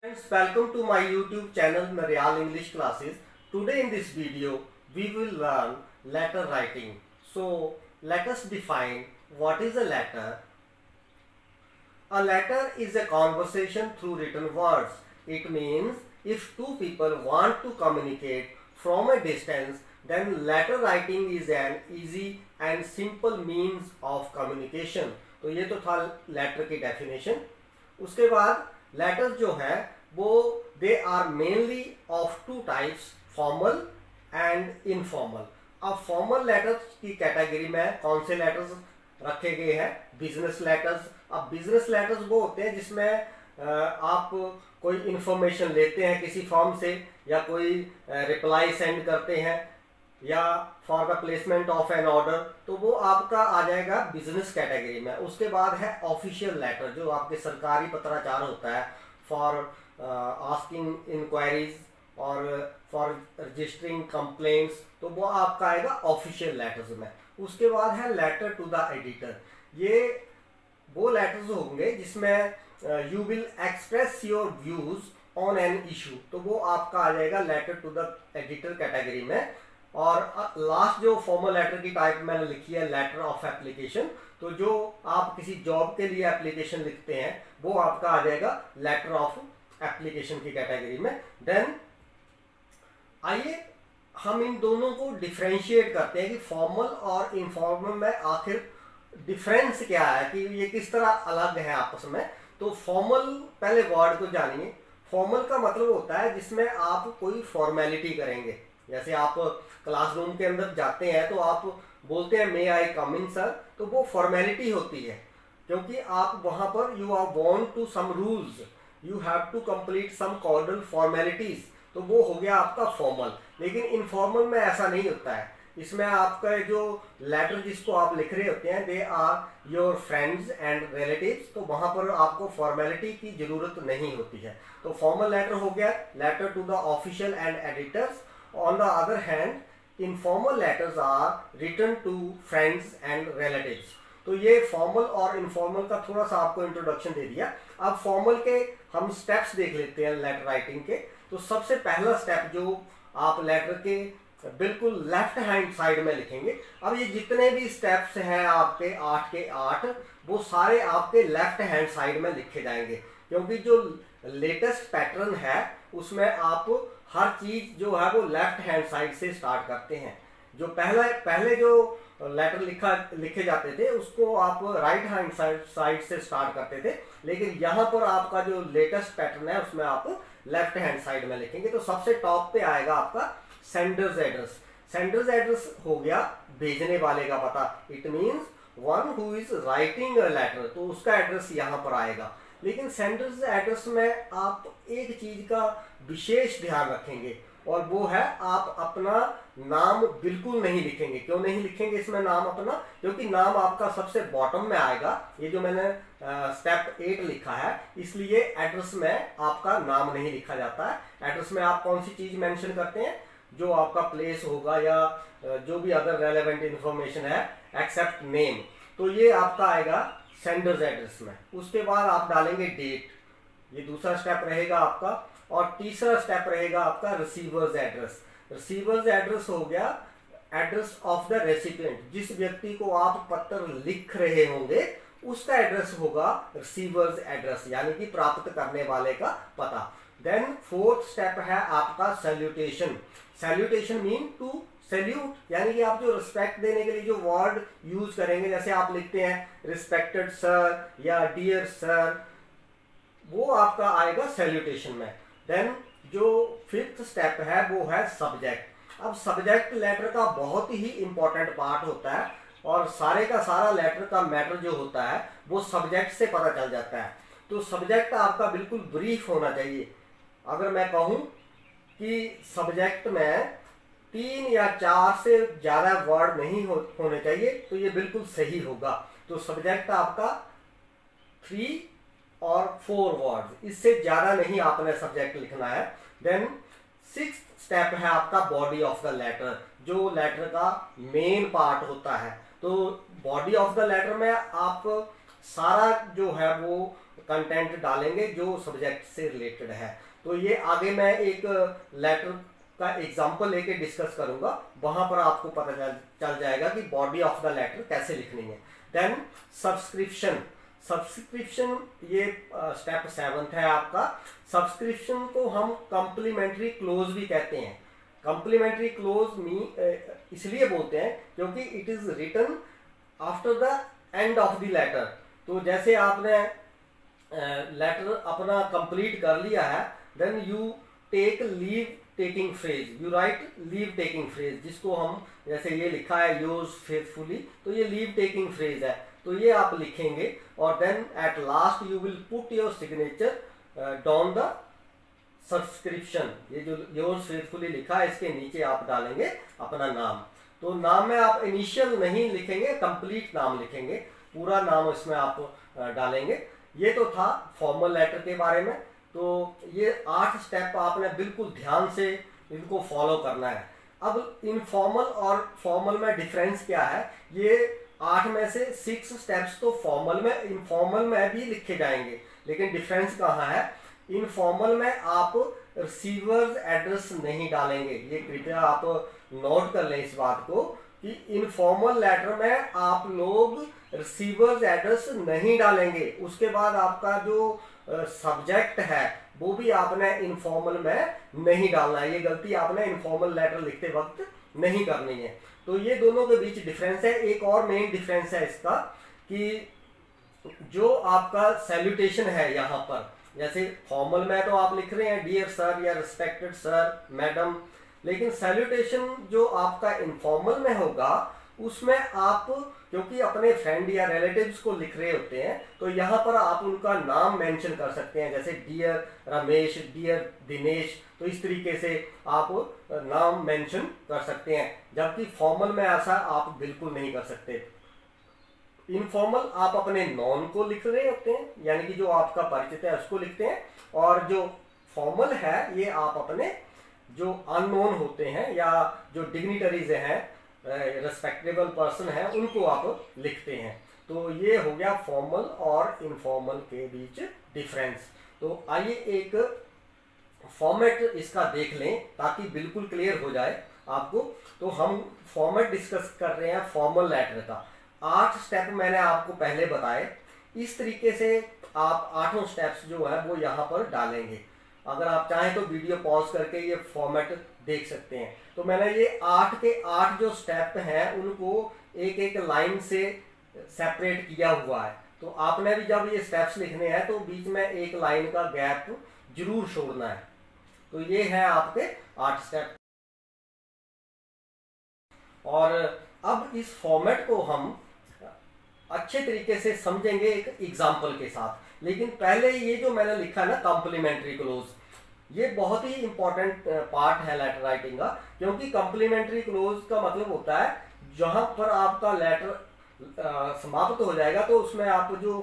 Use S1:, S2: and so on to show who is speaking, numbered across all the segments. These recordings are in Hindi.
S1: Friends, welcome to my YouTube channel Naryal English Classes. Today in this video we will learn letter writing. So let us define what is a letter. A letter is a conversation through written words. It means if two people want to communicate from a distance, then letter writing is an easy and simple means of communication. तो ये तो था लेटर की डेफिनेशन. उसके बाद लेटर्स जो है वो they are mainly of two types, formal and informal. अब फॉर्मल लेटर्स की कैटेगरी में कौन से लेटर्स रखे गए हैं? Business letters. अब बिजनेस लेटर्स वो होते हैं जिसमें आप कोई इंफॉर्मेशन लेते हैं किसी फॉर्म से, या कोई रिप्लाई सेंड करते हैं, या for the placement of an order, तो वो आपका आ जाएगा बिजनेस कैटेगरी में. उसके बाद है ऑफिशियल लेटर, जो आपके सरकारी पत्राचार होता है फॉर आस्किंग इंक्वायरीज और फॉर रजिस्टरिंग कंप्लेंट्स, तो वो आपका आएगा ऑफिशियल लेटर्स में. उसके बाद है लेटर टू द एडिटर. ये वो लेटर्स होंगे जिसमें you will express your views on an issue, तो वो आपका आ जाएगा letter to the editor category में. और लास्ट जो फॉर्मल लेटर की टाइप मैंने लिखी है लेटर ऑफ एप्लीकेशन, तो जो आप किसी जॉब के लिए एप्लीकेशन लिखते हैं वो आपका आ जाएगा लेटर ऑफ एप्लीकेशन की कैटेगरी में. देन आइए हम इन दोनों को डिफ्रेंशिएट करते हैं कि फॉर्मल और इनफॉर्मल में आखिर डिफरेंस क्या है, कि ये किस तरह अलग है आपस में. तो फॉर्मल, पहले वर्ड को जानिए. फॉर्मल का मतलब होता है जिसमें आप कोई फॉर्मेलिटी करेंगे. जैसे आप क्लासरूम के अंदर जाते हैं तो आप बोलते हैं मे आई कम इन सर, तो वो फॉर्मेलिटी होती है, क्योंकि आप वहां पर you are bond to some rules, you have to complete some cordial formalities, तो वो हो गया आपका फॉर्मल. लेकिन इनफॉर्मल में ऐसा नहीं होता है. इसमें आपका जो लेटर जिसको आप लिख रहे होते हैं they are your friends and relatives, तो वहां पर आपको फॉर्मेलिटी की जरूरत नहीं होती है. तो फॉर्मल लेटर हो गया letter to the official and editors. On the other hand, informal letters are written to friends and relatives. तो ये फॉर्मल और इनफॉर्मल का थोड़ा सा आपको इंट्रोडक्शन दे दिया. अब फॉर्मल के हम स्टेप्स देख लेते हैं लेटर राइटिंग के. तो सबसे पहला स्टेप जो आप लेटर के बिल्कुल लेफ्ट हैंड साइड में लिखेंगे. अब ये जितने भी स्टेप्स हैं आपके 8 के 8, वो सारे आपके लेफ्ट हैंड साइड में लिखे जाएंगे, क्योंकि जो लेटेस्ट पैटर्न है उसमें आप हर चीज जो है वो लेफ्ट हैंड साइड से स्टार्ट करते हैं. जो पहले जो लेटर लिखे जाते थे उसको आप राइट हैंड साइड से स्टार्ट करते थे, लेकिन यहाँ पर आपका जो लेटेस्ट पैटर्न है उसमें आप लेफ्ट हैंड साइड में लिखेंगे. तो सबसे टॉप पे आएगा आपका सेंडर्स एड्रेस. सेंडर्स एड्रेस हो गया भेजने वाले का पता. It means one who is writing a letter, तो उसका एड्रेस यहाँ पर आएगा. लेकिन सेंडर्स एड्रेस में आप एक चीज का विशेष ध्यान रखेंगे, और वो है आप अपना नाम बिल्कुल नहीं लिखेंगे. क्यों नहीं लिखेंगे इसमें नाम अपना? क्योंकि नाम आपका सबसे बॉटम में आएगा. ये जो मैंने स्टेप 8 लिखा है, इसलिए एड्रेस में आपका नाम नहीं लिखा जाता है. एड्रेस में आप कौन सी चीज मेंशन करते हैं? जो आपका प्लेस होगा या जो भी अदर रेलेवेंट इंफॉर्मेशन है एक्सेप्ट नेम, तो ये आपका आएगा सेंडर्स एड्रेस में. उसके बाद आप डालेंगे डेट. ये दूसरा स्टेप रहेगा आपका. और तीसरा स्टेप रहेगा आपका रिसीवर्स एड्रेस. रिसीवर्स एड्रेस हो गया एड्रेस ऑफ द रेसिपिएंट. जिस व्यक्ति को आप पत्र लिख रहे होंगे उसका एड्रेस होगा रिसीवर्स एड्रेस, यानी कि प्राप्त करने वाले का पता. देन फोर्थ स्टेप है आपका salutation. Salutation mean to salute, यानी कि आप जो रिस्पेक्ट देने के लिए जो वर्ड यूज करेंगे, जैसे आप लिखते हैं रिस्पेक्टेड सर या डियर सर, वो आपका आएगा सैल्यूटेशन में. देन जो फिफ्थ स्टेप है वो है सब्जेक्ट. अब सब्जेक्ट लेटर का बहुत ही इंपॉर्टेंट पार्ट होता है, और सारे का सारा लेटर का मैटर जो होता है वो सब्जेक्ट से पता चल जाता है. तो सब्जेक्ट आपका बिल्कुल ब्रीफ होना चाहिए. अगर मैं कहूँ कि सब्जेक्ट में 3 या 4 से ज्यादा वर्ड नहीं होने चाहिए, तो ये बिल्कुल सही होगा. तो सब्जेक्ट आपका 3 और 4 वर्ड, इससे ज्यादा नहीं आपने सब्जेक्ट लिखना है. देन सिक्स्थ स्टेप है आपका बॉडी ऑफ द लेटर, जो लेटर का मेन पार्ट होता है. तो बॉडी ऑफ द लेटर में आप सारा जो है वो कंटेंट डालेंगे जो सब्जेक्ट से रिलेटेड है। तो ये आगे मैं एक लेटर का एग्जांपल लेके डिस्कस करूंगा, वहां पर आपको पता चल जाएगा कि बॉडी ऑफ द लेटर कैसे लिखनी है। देन सब्सक्रिप्शन, सब्सक्रिप्शन ये स्टेप 7 है आपका। सब्सक्रिप्शन को हम कम्प्लीमेंट्री क्लोज भी कहते हैं। कम्प्लीमेंट्री क्लोज इसलिए बोलते हैं क्योंकि it is written after the end of the letter. तो जैसे आपने लेटर अपना कंप्लीट कर लिया है, then you take leave taking phrase, you write leave taking phrase, जिसको हम जैसे ये लिखा है योर्स फेथफुली, तो ये लीव टेकिंग फ्रेज है, तो ये आप लिखेंगे। और then at last you will put your signature down the subscription. ये जो योर्स फेथफुली लिखा है इसके नीचे आप डालेंगे अपना नाम। तो नाम में आप इनिशियल नहीं लिखेंगे, कंप्लीट नाम लिखेंगे, पूरा नाम इसमें आप डालेंगे। ये तो था फॉर्मल लेटर के बारे में। तो ये 8 स्टेप आपने बिल्कुल ध्यान से इनको फॉलो करना है। अब इनफॉर्मल और फॉर्मल में डिफरेंस क्या है, ये 8 में से 6 स्टेप्स तो फॉर्मल में इनफॉर्मल में भी लिखे जाएंगे, लेकिन डिफरेंस कहाँ है, इनफॉर्मल में आप रिसीवर्स एड्रेस नहीं डालेंगे। ये कृपया आप नोट कर लें इस बात को कि इनफॉर्मल लेटर में आप लोग रिसीवर्स एड्रेस नहीं डालेंगे। उसके बाद आपका जो सब्जेक्ट है वो भी आपने इनफॉर्मल में नहीं डालना है। ये गलती आपने इनफॉर्मल लेटर लिखते वक्त नहीं करनी है। तो ये दोनों के बीच डिफरेंस है। एक और मेन डिफरेंस है इसका कि जो आपका सैल्यूटेशन है यहाँ पर, जैसे फॉर्मल में तो आप लिख रहे हैं डियर सर या रिस्पेक्टेड सर मैडम, लेकिन सैल्यूटेशन जो आपका इनफॉर्मल में होगा उसमें आप क्योंकि अपने फ्रेंड या रिलेटिव्स को लिख रहे होते हैं, तो यहाँ पर आप उनका नाम मेंशन कर सकते हैं, जैसे डियर रमेश, डियर दिनेश, तो इस तरीके से आप नाम मेंशन कर सकते हैं। जबकि फॉर्मल में ऐसा आप बिल्कुल नहीं कर सकते। इनफॉर्मल आप अपने नॉन को लिख रहे होते हैं, यानी कि जो आपका परिचित है उसको लिखते हैं, और जो फॉर्मल है ये आप अपने जो अननोन होते हैं या जो डिग्निटरीज हैं, रेस्पेक्टेबल पर्सन है, उनको आप लिखते हैं। तो ये हो गया फॉर्मल और इनफॉर्मल के बीच डिफरेंस। तो आइए एक फॉर्मेट इसका देख लें ताकि बिल्कुल क्लियर हो जाए आपको। तो हम फॉर्मेट डिस्कस कर रहे हैं फॉर्मल लेटर का। 8 स्टेप मैंने आपको पहले बताए, इस तरीके से आप 8 स्टेप्स जो है वो यहाँ पर डालेंगे। अगर आप चाहें तो वीडियो पॉज करके ये फॉर्मेट देख सकते हैं। तो मैंने ये 8 के 8 जो स्टेप हैं उनको एक एक लाइन से सेपरेट किया हुआ है। तो आपने भी जब ये स्टेप्स लिखने हैं तो बीच में एक लाइन का गैप जरूर छोड़ना है। तो ये है आपके 8 स्टेप। और अब इस फॉर्मेट को हम अच्छे तरीके से समझेंगे एक एग्जाम्पल के साथ। लेकिन पहले ये जो मैंने लिखा ना कॉम्प्लीमेंट्री क्लोज, ये बहुत ही इंपॉर्टेंट पार्ट है लेटर राइटिंग का, क्योंकि कॉम्प्लीमेंट्री क्लोज का मतलब होता है जहां पर आपका लेटर समाप्त हो जाएगा तो उसमें आप जो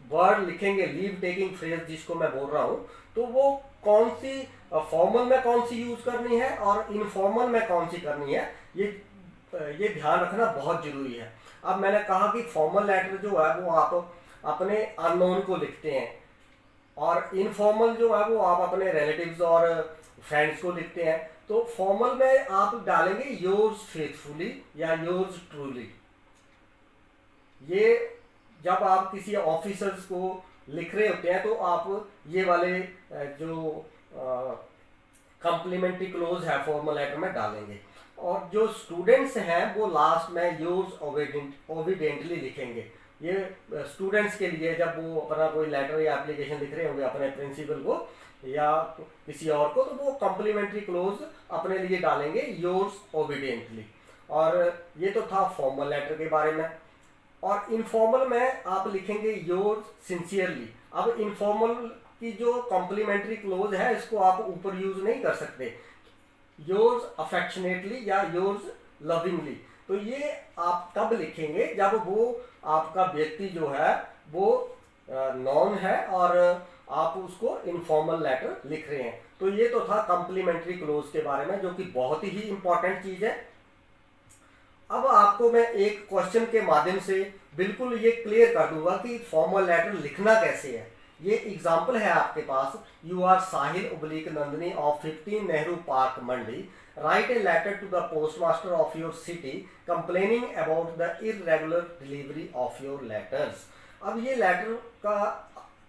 S1: वर्ड लिखेंगे लीव टेकिंग फ्रेज जिसको मैं बोल रहा हूँ, तो वो कौन सी फॉर्मल में कौन सी यूज करनी है और इनफॉर्मल में कौन सी करनी है, ये ध्यान रखना बहुत जरूरी है। अब मैंने कहा कि फॉर्मल लेटर जो है वो आप अपने अननोन को लिखते हैं, और इनफॉर्मल जो है वो आप अपने रिलेटिव्स और फ्रेंड्स को लिखते हैं। तो फॉर्मल में आप डालेंगे योर्स फेथफुली या योर्स ट्रूली। ये जब आप किसी ऑफिसर्स को लिख रहे होते हैं तो आप ये वाले जो कॉम्प्लीमेंट्री क्लोज है फॉर्मल लेटर में डालेंगे। और जो स्टूडेंट्स हैं वो लास्ट में योर्स ओबीडिएंटली लिखेंगे। ये स्टूडेंट्स के लिए जब वो अपना कोई लेटर या एप्लीकेशन लिख रहे होंगे अपने प्रिंसिपल को या किसी और को, तो वो कॉम्प्लीमेंट्री क्लोज अपने लिए डालेंगे योर्स ओबीडिएंटली। और ये तो था फॉर्मल लेटर के बारे में। और इनफॉर्मल में आप लिखेंगे योर्स सिंसियरली। अब इनफॉर्मल की जो कॉम्प्लीमेंट्री क्लोज है इसको आप ऊपर यूज नहीं कर सकते, योर्स अफेक्शनेटली या योर्स लविंगली। तो ये आप तब लिखेंगे जब वो आपका व्यक्ति जो है वो नॉन है और आप उसको इनफॉर्मल लेटर लिख रहे हैं। तो ये तो था कॉम्प्लीमेंट्री क्लोज के बारे में, जो कि बहुत ही इंपॉर्टेंट चीज है। अब आपको मैं एक क्वेश्चन के माध्यम से बिल्कुल ये क्लियर कर दूंगा कि फॉर्मल लेटर लिखना कैसे है। ये एग्जाम्पल है आपके पास, यू आर साहिल उब्लिक Nandini of 15 Nehru park Mandi, write a letter to the post master of your city complaining about the irregular delivery of your letters. अब ये लेटर का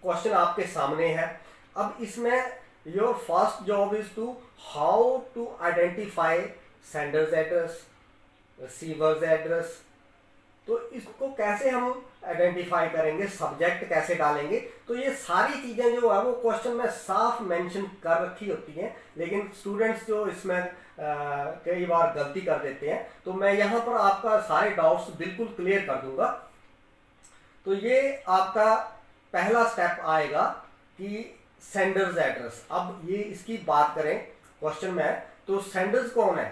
S1: क्वेश्चन आपके सामने है। अब इसमें your first job is to how to identify sender's address, receiver's address. तो इसको कैसे हम आइडेंटिफाई करेंगे, सब्जेक्ट कैसे डालेंगे, तो ये सारी चीज़ें जो है वो क्वेश्चन में साफ मेंशन कर रखी होती हैं, लेकिन स्टूडेंट्स जो इसमें कई बार गलती कर देते हैं। तो मैं यहाँ पर आपका सारे डाउट्स बिल्कुल क्लियर कर दूंगा। तो ये आपका पहला स्टेप आएगा कि सेंडर्स एड्रेस। अब ये इसकी बात करें क्वेश्चन में, तो सेंडर्स कौन है?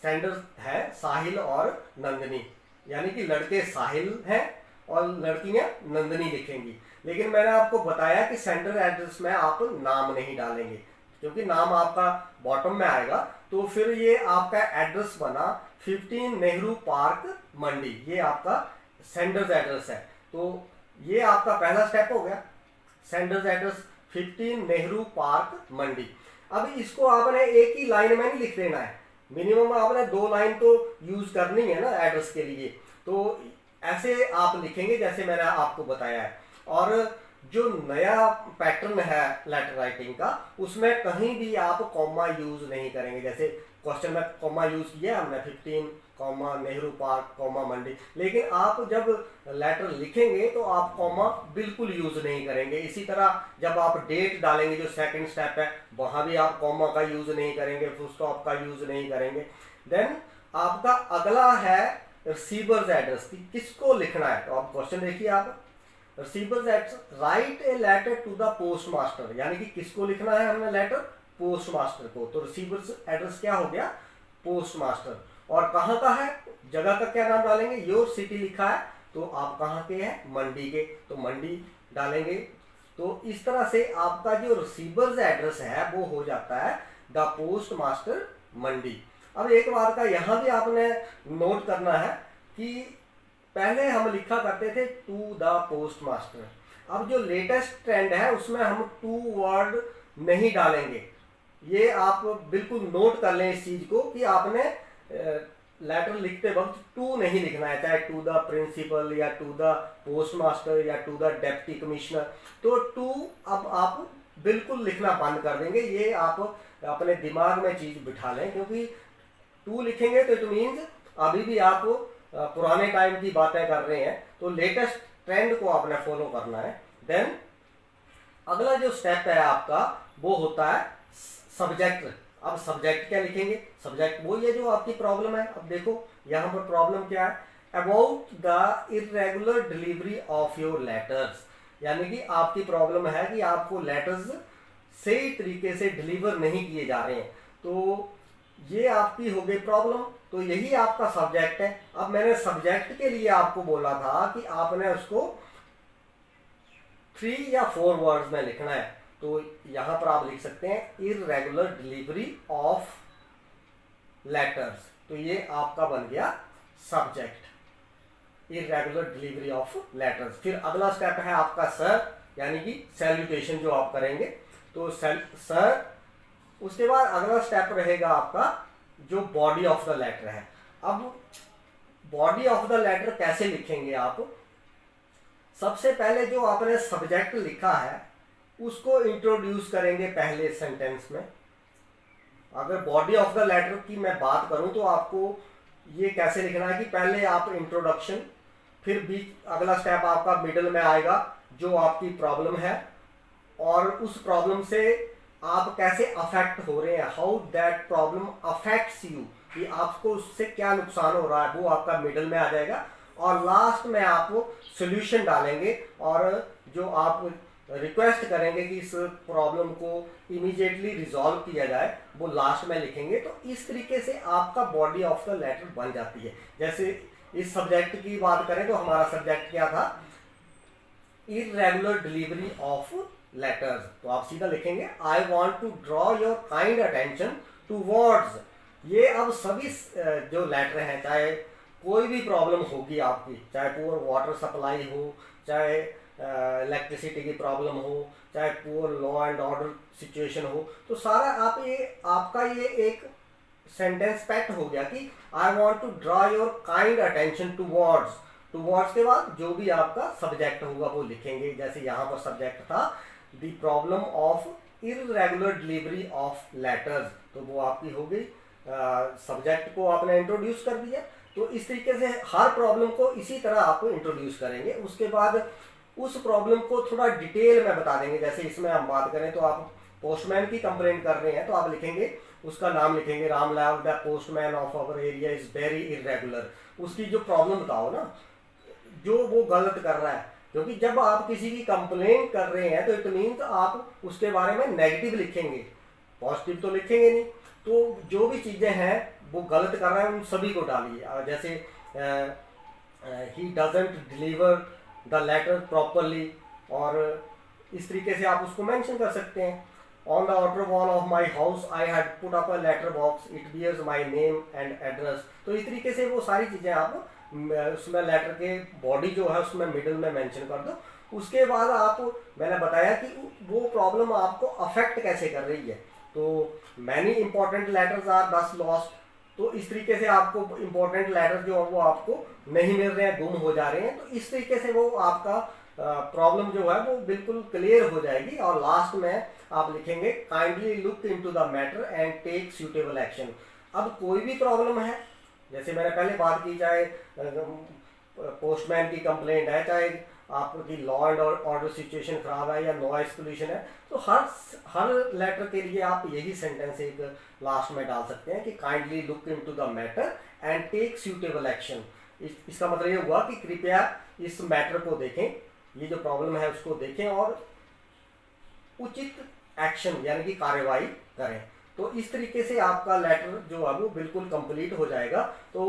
S1: सेंडर्स है साहिल और नंदिनी, यानी कि लड़के साहिल हैं और लड़कियां नंदिनी लिखेंगी। लेकिन मैंने आपको बताया कि सेंडर एड्रेस में आप नाम नहीं डालेंगे, क्योंकि नाम आपका बॉटम में आएगा। तो फिर ये आपका एड्रेस बना 15 नेहरू पार्क मंडी, ये आपका सेंडर्स एड्रेस है। तो ये आपका पहला स्टेप हो गया, सेंडर्स एड्रेस 15 नेहरू पार्क मंडी। अब इसको आपने एक ही लाइन में नहीं लिख देना है, मिनिमम आपने 2 लाइन तो यूज करनी है ना एड्रेस के लिए। तो ऐसे आप लिखेंगे जैसे मैंने आपको बताया है। और जो नया पैटर्न है लेटर राइटिंग का, उसमें कहीं भी आप कॉमा यूज नहीं करेंगे। जैसे क्वेश्चन में कॉमा यूज किया हमने 15 कॉमा नेहरू पार्क कॉमा मंडी, लेकिन आप जब लेटर लिखेंगे तो आप कॉमा बिल्कुल यूज नहीं करेंगे। इसी तरह जब आप डेट डालेंगे, जो सेकंड स्टेप है, वहां भी आप कॉमा का यूज नहीं करेंगे, फुल स्टॉप का यूज नहीं करेंगे। देन आपका अगला है रिसीवर्स एड्रेस, किसको लिखना है। तो आप क्वेश्चन देखिए, आप receiver's address, write a letter to the post master, यानी कि किसको लिखना है हमने लेटर? पोस्ट मास्टर को। तो रिसीवर्स एड्रेस क्या हो गया? Post master. और कहाँ का है, जगह का क्या नाम डालेंगे? योर सिटी लिखा है, तो आप कहाँ के हैं? मंडी के, तो मंडी डालेंगे। तो इस तरह से आपका जो रिसीवर्स एड्रेस है वो हो जाता है द पोस्ट मास्टर मंडी। अब एक बात का यहाँ भी आपने नोट करना है कि पहले हम लिखा करते थे टू द पोस्ट मास्टर। अब जो लेटेस्ट ट्रेंड है उसमें हम टू वर्ड नहीं डालेंगे। ये आप बिल्कुल नोट कर लें इस चीज को कि आपने लेटर लिखते वक्त टू नहीं लिखना है, चाहे टू द प्रिंसिपल या टू द पोस्ट मास्टर या टू द डेप्टी कमिश्नर। तो टू अब आप बिल्कुल लिखना बंद कर देंगे। ये आप अपने दिमाग में चीज बिठा लें, क्योंकि टू लिखेंगे तो इट मीन्स अभी भी आप पुराने टाइम की बातें कर रहे हैं। तो लेटेस्ट ट्रेंड को आपने फॉलो करना है। देन अगला जो स्टेप है आपका वो होता है सब्जेक्ट। अब सब्जेक्ट क्या लिखेंगे? सब्जेक्ट वो ये जो आपकी प्रॉब्लम है। अब देखो यहाँ पर प्रॉब्लम क्या है, about the irregular delivery of your letters, यानी कि आपकी प्रॉब्लम है कि आपको लेटर्स सही तरीके से डिलीवर नहीं किए जा रहे हैं। तो ये आपकी हो गई प्रॉब्लम। तो यही आपका सब्जेक्ट है। अब मैंने सब्जेक्ट के लिए आपको बोला था कि आपने उसको 3 या 4 वर्ड्स में लिखना है। तो यहां पर आप लिख सकते हैं इरेगुलर डिलीवरी ऑफ लेटर्स। तो ये आपका बन गया subject, irregular delivery of letters. फिर अगला स्टेप है आपका सर, यानी कि सैल्यूटेशन जो आप करेंगे। तो सर, उसके बाद अगला स्टेप रहेगा आपका जो बॉडी ऑफ द लेटर है। अब बॉडी ऑफ द लेटर कैसे लिखेंगे आप? सबसे पहले जो आपने सब्जेक्ट लिखा है उसको इंट्रोड्यूस करेंगे पहले सेंटेंस में। अगर बॉडी ऑफ द लेटर की मैं बात करूं तो आपको ये कैसे लिखना है कि पहले आप इंट्रोडक्शन, फिर बीच अगला स्टेप आपका मिडल में आएगा जो आपकी प्रॉब्लम है और उस प्रॉब्लम से आप कैसे अफेक्ट हो रहे हैं, how that problem affects you, कि आपको उससे क्या नुकसान हो रहा है, वो आपका मिडल में आ जाएगा। और लास्ट में आप सोल्यूशन डालेंगे और जो आप रिक्वेस्ट करेंगे कि इस प्रॉब्लम को इमीडिएटली रिजॉल्व किया जाए वो लास्ट में लिखेंगे। तो इस तरीके से आपका बॉडी ऑफ द लेटर बन जाती है। जैसे इस सब्जेक्ट की बात करें तो हमारा सब्जेक्ट क्या था? Irregular delivery of letters. तो आप सीधा लिखेंगे I want to draw your kind attention towards. ये अब सभी जो लेटर हैं, चाहे कोई भी प्रॉब्लम होगी आपकी, चाहे पुअर वाटर सप्लाई हो, चाहे इलेक्ट्रिसिटी की प्रॉब्लम हो, चाहे poor law and order situation हो, तो सारा आपका ये एक सेंटेंस पैक्ट हो गया कि I want to draw your kind attention towards के बाद जो भी आपका सब्जेक्ट होगा वो लिखेंगे। जैसे यहाँ पर सब्जेक्ट था the problem of irregular delivery of letters, तो वो आपकी हो गई। सब्जेक्ट को आपने इंट्रोड्यूस कर दिया, तो इस तरीके से हर प्रॉब्लम को इसी तरह आप इंट्रोड्यूस करेंगे। उसके बाद उस प्रॉब्लम को थोड़ा डिटेल में बता देंगे। जैसे इसमें हम बात करें तो आप पोस्टमैन की कंप्लेंट कर रहे हैं, तो आप लिखेंगे, उसका नाम लिखेंगे, Ramlal the postman of our area is very irregular. उसकी जो प्रॉब्लम बताओ ना, जो वो गलत कर रहा है, क्योंकि जब आप किसी की कंप्लेंट कर रहे हैं तो इट मीन्स आप उसके बारे में नेगेटिव लिखेंगे, पॉजिटिव तो लिखेंगे नहीं। तो जो भी चीज़ें हैं वो गलत कर रहा है उन सभी को डालिए। जैसे he doesn't deliver the letter properly, और इस तरीके से आप उसको मेंशन कर सकते हैं। On the outer wall of my house I had put up a letter box, it bears my name and address. तो इस तरीके से वो सारी चीज़ें आप उसमें लेटर के बॉडी जो है उसमें मिडिल में मेंशन कर दो। उसके बाद आप, मैंने बताया कि वो प्रॉब्लम आपको अफेक्ट कैसे कर रही है। तो मैनी इंपॉर्टेंट लेटर्स आर दस लॉस्ट, तो इस तरीके से आपको इंपॉर्टेंट लेटर जो है वो आपको नहीं मिल रहे हैं, गुम हो जा रहे हैं। तो इस तरीके से वो आपका प्रॉब्लम जो है वो बिल्कुल क्लियर हो जाएगी। और लास्ट में आप लिखेंगे kindly look into the matter and take suitable action. अब कोई भी प्रॉब्लम है, जैसे मैंने पहले बात की, चाहे पोस्टमैन की कंप्लेंट है, चाहे आपकी लॉ एंड ऑर्डर सिचुएशन खराब है, या नॉइस पोल्यूशन है, तो हर लेटर के लिए आप यही सेंटेंस एक लास्ट में डाल सकते हैं कि kindly look into the matter and take suitable action. इसका मतलब ये हुआ कि कृपया इस मैटर को देखें, ये जो प्रॉब्लम है उसको देखें और उचित एक्शन यानी कि कार्रवाई करें। तो इस तरीके से आपका लेटर जो है वो बिल्कुल कंप्लीट हो जाएगा। तो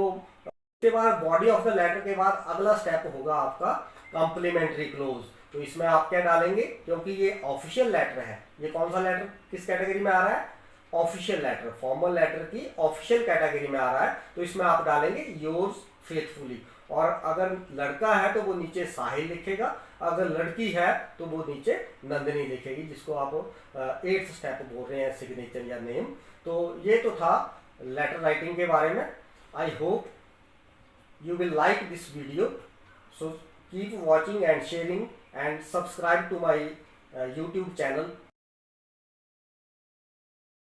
S1: इसके बाद बॉडी ऑफ द लेटर के बाद अगला स्टेप होगा आपका कॉम्प्लीमेंट्री क्लोज। तो इसमें आप क्या डालेंगे, क्योंकि ये ऑफिशियल लेटर है, ये कौन सा लेटर किस कैटेगरी में आ रहा है, ऑफिशियल लेटर, फॉर्मल लेटर की ऑफिशियल कैटेगरी में आ रहा है। तो इसमें आप डालेंगे योर्स फेथफुली, और अगर लड़का है तो वो नीचे साहिल लिखेगा, अगर लड़की है तो वो नीचे नंदिनी लिखेगी, जिसको आप 8th स्टेप बोल रहे हैं, सिग्नेचर या नेम। तो ये तो था लेटर राइटिंग के बारे में। I hope you will like this video, so keep watching and sharing and subscribe to my YouTube channel